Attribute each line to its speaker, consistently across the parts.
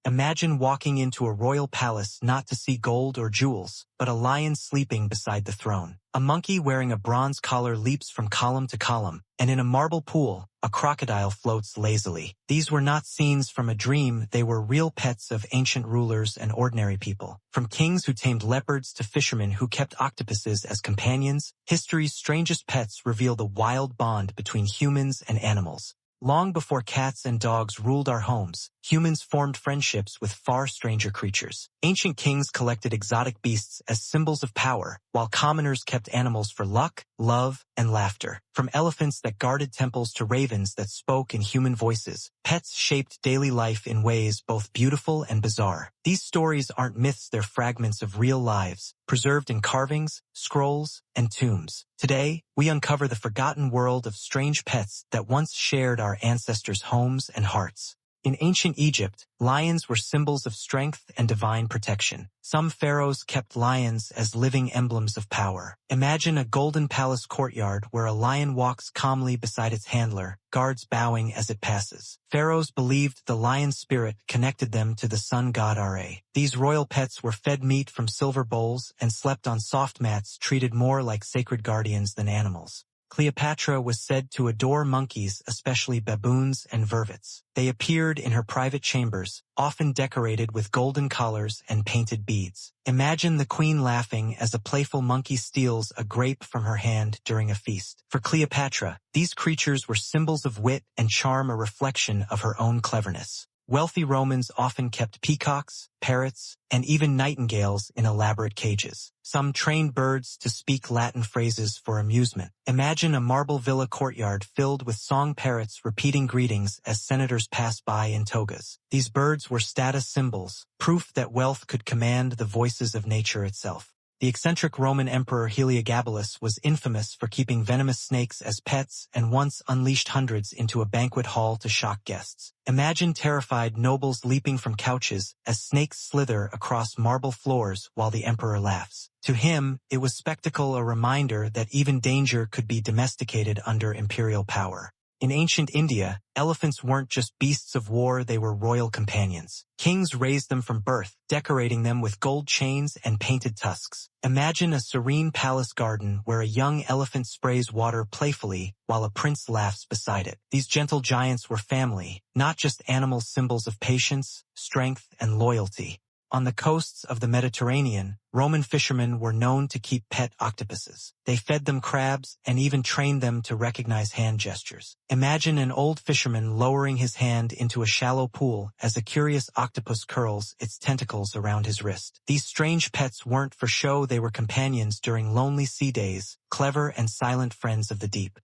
Speaker 1: Imagine walking into a royal palace not to see gold or jewels, but a lion sleeping beside the throne. A monkey wearing a bronze collar leaps from column to column, and in a marble pool, a crocodile floats lazily. These were not scenes from a dream, they were real pets of ancient rulers and ordinary people. From kings who tamed leopards to fishermen who kept octopuses as companions, history's strangest pets reveal the wild bond between humans and animals. Long before cats and dogs ruled our homes, humans formed friendships with far stranger creatures. Ancient kings collected exotic beasts as symbols of power, while commoners kept animals for luck, love, and laughter. From elephants that guarded temples to ravens that spoke in human voices, pets shaped daily life in ways both beautiful and bizarre. These stories aren't myths, they're fragments of real lives, preserved in carvings, scrolls, and tombs. Today, we uncover the forgotten world of strange pets that once shared our ancestors' homes and hearts. In ancient Egypt, lions were symbols of strength and divine protection. Some pharaohs kept lions as living emblems of power. Imagine a golden palace courtyard where a lion walks calmly beside its handler, guards bowing as it passes. Pharaohs believed the lion's spirit connected them to the sun god Ra. These royal pets were fed meat from silver bowls and slept on soft mats treated more like sacred guardians than animals. Cleopatra was said to adore monkeys, especially baboons and vervets. They appeared in her private chambers, often decorated with golden collars and painted beads. Imagine the queen laughing as a playful monkey steals a grape from her hand during a feast. For Cleopatra, these creatures were symbols of wit and charm, a reflection of her own cleverness. Wealthy Romans often kept peacocks, parrots, and even nightingales in elaborate cages. Some trained birds to speak Latin phrases for amusement. Imagine a marble villa courtyard filled with song parrots repeating greetings as senators pass by in togas. These birds were status symbols, proof that wealth could command the voices of nature itself. The eccentric Roman emperor Heliogabalus was infamous for keeping venomous snakes as pets and once unleashed hundreds into a banquet hall to shock guests. Imagine terrified nobles leaping from couches as snakes slither across marble floors while the emperor laughs. To him, it was spectacle, a reminder that even danger could be domesticated under imperial power. In ancient India, elephants weren't just beasts of war, they were royal companions. Kings raised them from birth, decorating them with gold chains and painted tusks. Imagine a serene palace garden where a young elephant sprays water playfully while a prince laughs beside it. These gentle giants were family, not just animals, symbols of patience, strength, and loyalty. On the coasts of the Mediterranean, Roman fishermen were known to keep pet octopuses. They fed them crabs and even trained them to recognize hand gestures. Imagine an old fisherman lowering his hand into a shallow pool as a curious octopus curls its tentacles around his wrist. These strange pets weren't for show, they were companions during lonely sea days, clever and silent friends of the deep.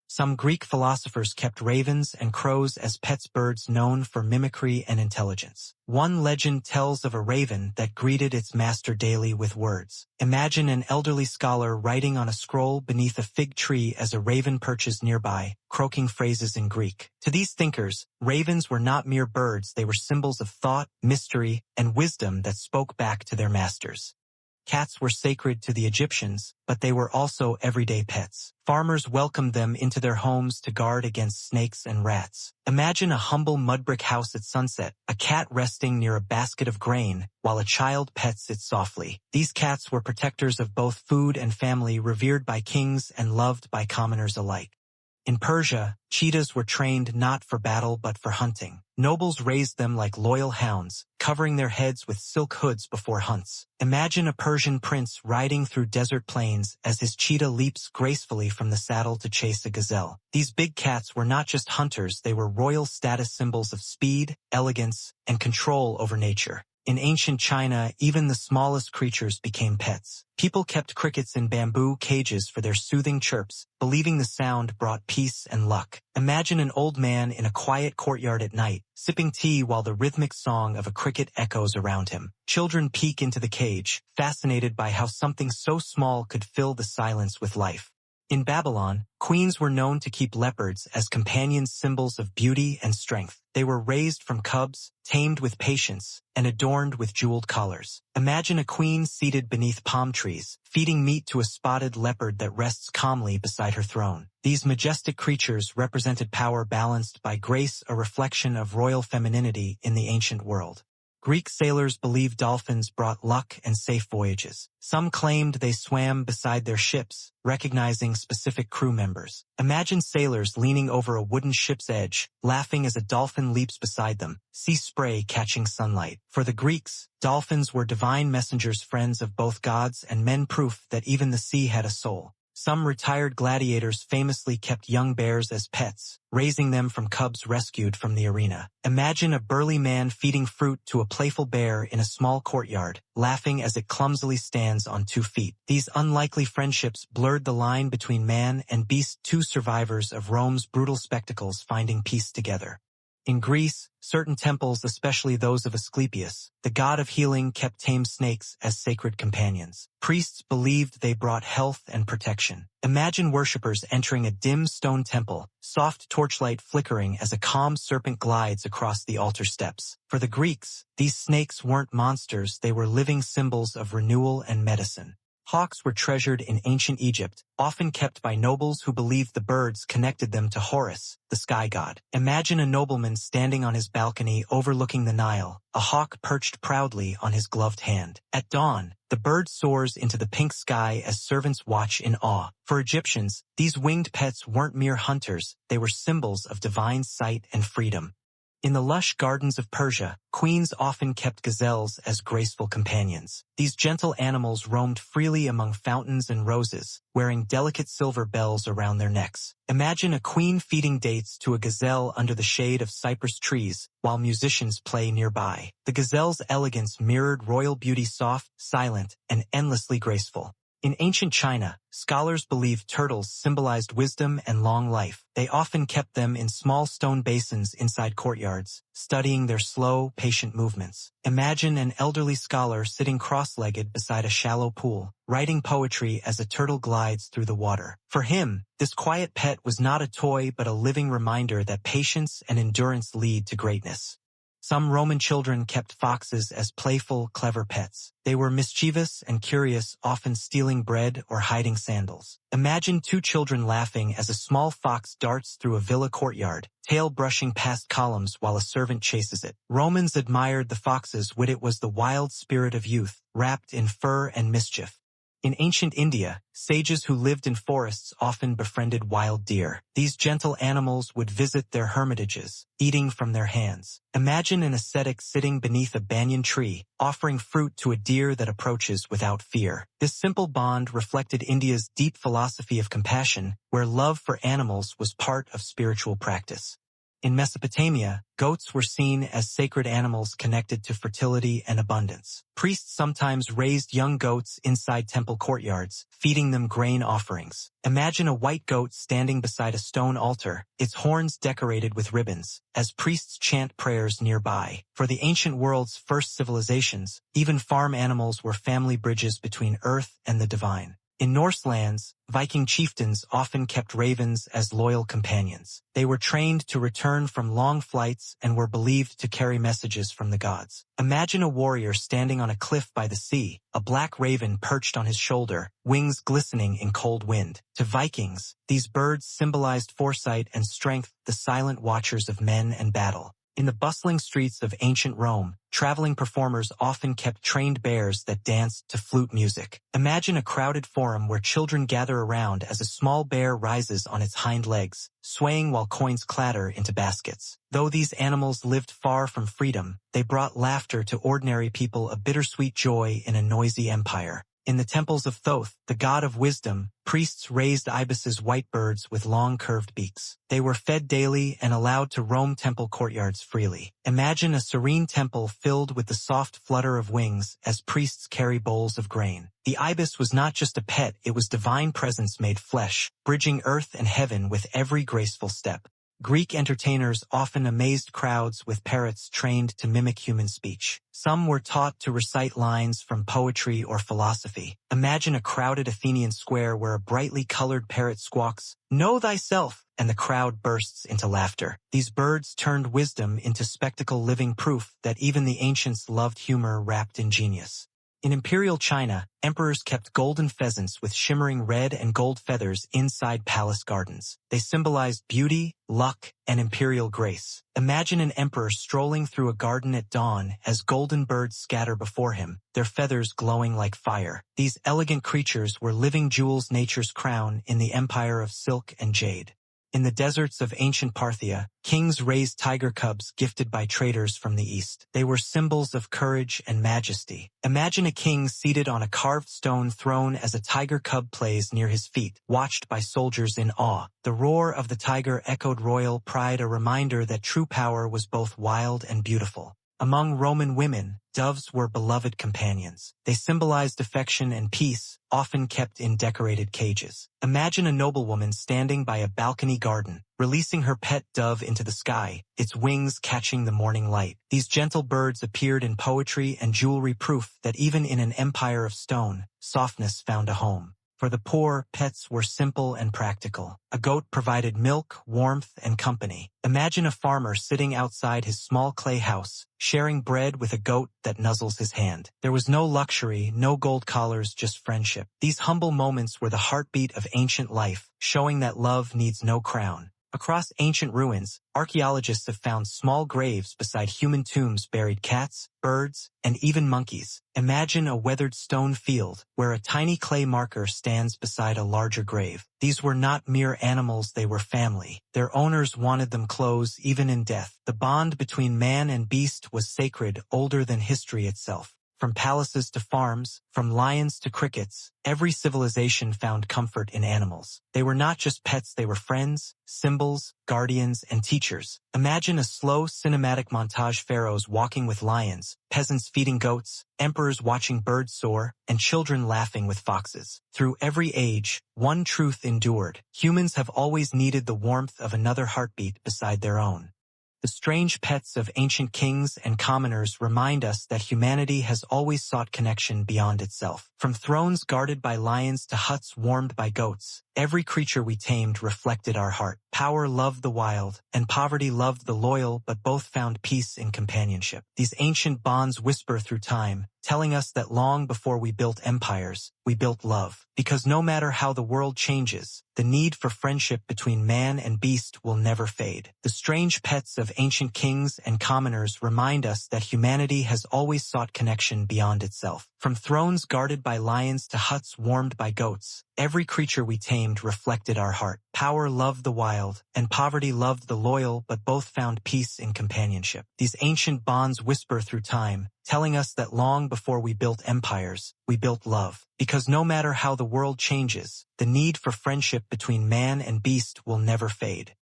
Speaker 1: Some Greek philosophers kept ravens and crows as pets, birds known for mimicry and intelligence. One legend tells of a raven that greeted its master daily with words. Imagine an elderly scholar writing on a scroll beneath a fig tree as a raven perches nearby, croaking phrases in Greek. To these thinkers, ravens were not mere birds, they were symbols of thought, mystery, and wisdom that spoke back to their masters. Cats were sacred to the Egyptians, but they were also everyday pets. Farmers welcomed them into their homes to guard against snakes and rats. Imagine a humble mud brick house at sunset, a cat resting near a basket of grain, while a child pets it softly. These cats were protectors of both food and family, revered by kings and loved by commoners alike. In Persia, cheetahs were trained not for battle but for hunting. Nobles raised them like loyal hounds, covering their heads with silk hoods before hunts. Imagine a Persian prince riding through desert plains as his cheetah leaps gracefully from the saddle to chase a gazelle. These big cats were not just hunters, they were royal status symbols of speed, elegance, and control over nature. In ancient China, even the smallest creatures became pets. People kept crickets in bamboo cages for their soothing chirps, believing the sound brought peace and luck. Imagine an old man in a quiet courtyard at night, sipping tea while the rhythmic song of a cricket echoes around him. Children peek into the cage, fascinated by how something so small could fill the silence with life. In Babylon, queens were known to keep leopards as companions, symbols of beauty and strength. They were raised from cubs, tamed with patience, and adorned with jeweled collars. Imagine a queen seated beneath palm trees, feeding meat to a spotted leopard that rests calmly beside her throne. These majestic creatures represented power balanced by grace, a reflection of royal femininity in the ancient world. Greek sailors believed dolphins brought luck and safe voyages. Some claimed they swam beside their ships, recognizing specific crew members. Imagine sailors leaning over a wooden ship's edge, laughing as a dolphin leaps beside them, sea spray catching sunlight. For the Greeks, dolphins were divine messengers, friends of both gods and men, proof that even the sea had a soul. Some retired gladiators famously kept young bears as pets, raising them from cubs rescued from the arena. Imagine a burly man feeding fruit to a playful bear in a small courtyard, laughing as it clumsily stands on 2 feet. These unlikely friendships blurred the line between man and beast, 2 survivors of Rome's brutal spectacles finding peace together. In Greece, certain temples, especially those of Asclepius, the god of healing, kept tame snakes as sacred companions. Priests believed they brought health and protection. Imagine worshippers entering a dim stone temple, soft torchlight flickering as a calm serpent glides across the altar steps. For the Greeks, these snakes weren't monsters, they were living symbols of renewal and medicine. Hawks were treasured in ancient Egypt, often kept by nobles who believed the birds connected them to Horus, the sky god. Imagine a nobleman standing on his balcony overlooking the Nile, a hawk perched proudly on his gloved hand. At dawn, the bird soars into the pink sky as servants watch in awe. For Egyptians, these winged pets weren't mere hunters, they were symbols of divine sight and freedom. In the lush gardens of Persia, queens often kept gazelles as graceful companions. These gentle animals roamed freely among fountains and roses, wearing delicate silver bells around their necks. Imagine a queen feeding dates to a gazelle under the shade of cypress trees, while musicians play nearby. The gazelle's elegance mirrored royal beauty, soft, silent, and endlessly graceful. In ancient China, scholars believed turtles symbolized wisdom and long life. They often kept them in small stone basins inside courtyards, studying their slow, patient movements. Imagine an elderly scholar sitting cross-legged beside a shallow pool, writing poetry as a turtle glides through the water. For him, this quiet pet was not a toy but a living reminder that patience and endurance lead to greatness. Some Roman children kept foxes as playful, clever pets. They were mischievous and curious, often stealing bread or hiding sandals. Imagine 2 children laughing as a small fox darts through a villa courtyard, tail brushing past columns while a servant chases it. Romans admired the fox's wit. It was the wild spirit of youth, wrapped in fur and mischief. In ancient India, sages who lived in forests often befriended wild deer. These gentle animals would visit their hermitages, eating from their hands. Imagine an ascetic sitting beneath a banyan tree, offering fruit to a deer that approaches without fear. This simple bond reflected India's deep philosophy of compassion, where love for animals was part of spiritual practice. In Mesopotamia, goats were seen as sacred animals connected to fertility and abundance. Priests sometimes raised young goats inside temple courtyards, feeding them grain offerings. Imagine a white goat standing beside a stone altar, its horns decorated with ribbons, as priests chant prayers nearby. For the ancient world's first civilizations, even farm animals were family bridges between earth and the divine. In Norse lands, Viking chieftains often kept ravens as loyal companions. They were trained to return from long flights and were believed to carry messages from the gods. Imagine a warrior standing on a cliff by the sea, a black raven perched on his shoulder, wings glistening in cold wind. To Vikings, these birds symbolized foresight and strength, the silent watchers of men and battle. In the bustling streets of ancient Rome, traveling performers often kept trained bears that danced to flute music. Imagine a crowded forum where children gather around as a small bear rises on its hind legs, swaying while coins clatter into baskets. Though these animals lived far from freedom, they brought laughter to ordinary people, a bittersweet joy in a noisy empire. In the temples of Thoth, the god of wisdom, priests raised ibises, white birds with long curved beaks. They were fed daily and allowed to roam temple courtyards freely. Imagine a serene temple filled with the soft flutter of wings as priests carry bowls of grain. The ibis was not just a pet, it was divine presence made flesh, bridging earth and heaven with every graceful step. Greek entertainers often amazed crowds with parrots trained to mimic human speech. Some were taught to recite lines from poetry or philosophy. Imagine a crowded Athenian square where a brightly colored parrot squawks, "Know thyself," and the crowd bursts into laughter. These birds turned wisdom into spectacle, living proof that even the ancients loved humor wrapped in genius. In imperial China, emperors kept golden pheasants with shimmering red and gold feathers inside palace gardens. They symbolized beauty, luck, and imperial grace. Imagine an emperor strolling through a garden at dawn as golden birds scatter before him, their feathers glowing like fire. These elegant creatures were living jewels, nature's crown in the empire of silk and jade. In the deserts of ancient Parthia, kings raised tiger cubs gifted by traders from the east. They were symbols of courage and majesty. Imagine a king seated on a carved stone throne as a tiger cub plays near his feet, watched by soldiers in awe. The roar of the tiger echoed royal pride, a reminder that true power was both wild and beautiful. Among Roman women, doves were beloved companions. They symbolized affection and peace, often kept in decorated cages. Imagine a noblewoman standing by a balcony garden, releasing her pet dove into the sky, its wings catching the morning light. These gentle birds appeared in poetry and jewelry, proof that even in an empire of stone, softness found a home. For the poor, pets were simple and practical. A goat provided milk, warmth, and company. Imagine a farmer sitting outside his small clay house, sharing bread with a goat that nuzzles his hand. There was no luxury, no gold collars, just friendship. These humble moments were the heartbeat of ancient life, showing that love needs no crown. Across ancient ruins, archaeologists have found small graves beside human tombs buried cats, birds, and even monkeys. Imagine a weathered stone field where a tiny clay marker stands beside a larger grave. These were not mere animals, they were family. Their owners wanted them close even in death. The bond between man and beast was sacred, older than history itself. From palaces to farms, from lions to crickets, every civilization found comfort in animals. They were not just pets, they were friends, symbols, guardians, and teachers. Imagine a slow cinematic montage: pharaohs walking with lions, peasants feeding goats, emperors watching birds soar, and children laughing with foxes. Through every age, one truth endured: humans have always needed the warmth of another heartbeat beside their own. The strange pets of ancient kings and commoners remind us that humanity has always sought connection beyond itself. From thrones guarded by lions to huts warmed by goats, every creature we tamed reflected our heart. Power loved the wild, and poverty loved the loyal, but both found peace in companionship. These ancient bonds whisper through time, telling us that long before we built empires, we built love. Because no matter how the world changes, the need for friendship between man and beast will never fade. The strange pets of ancient kings and commoners remind us that humanity has always sought connection beyond itself. From thrones guarded by lions to huts warmed by goats, every creature we tamed reflected our heart. Power loved the wild, and poverty loved the loyal, but both found peace in companionship. These ancient bonds whisper through time, telling us that long before we built empires, we built love. Because no matter how the world changes, the need for friendship between man and beast will never fade.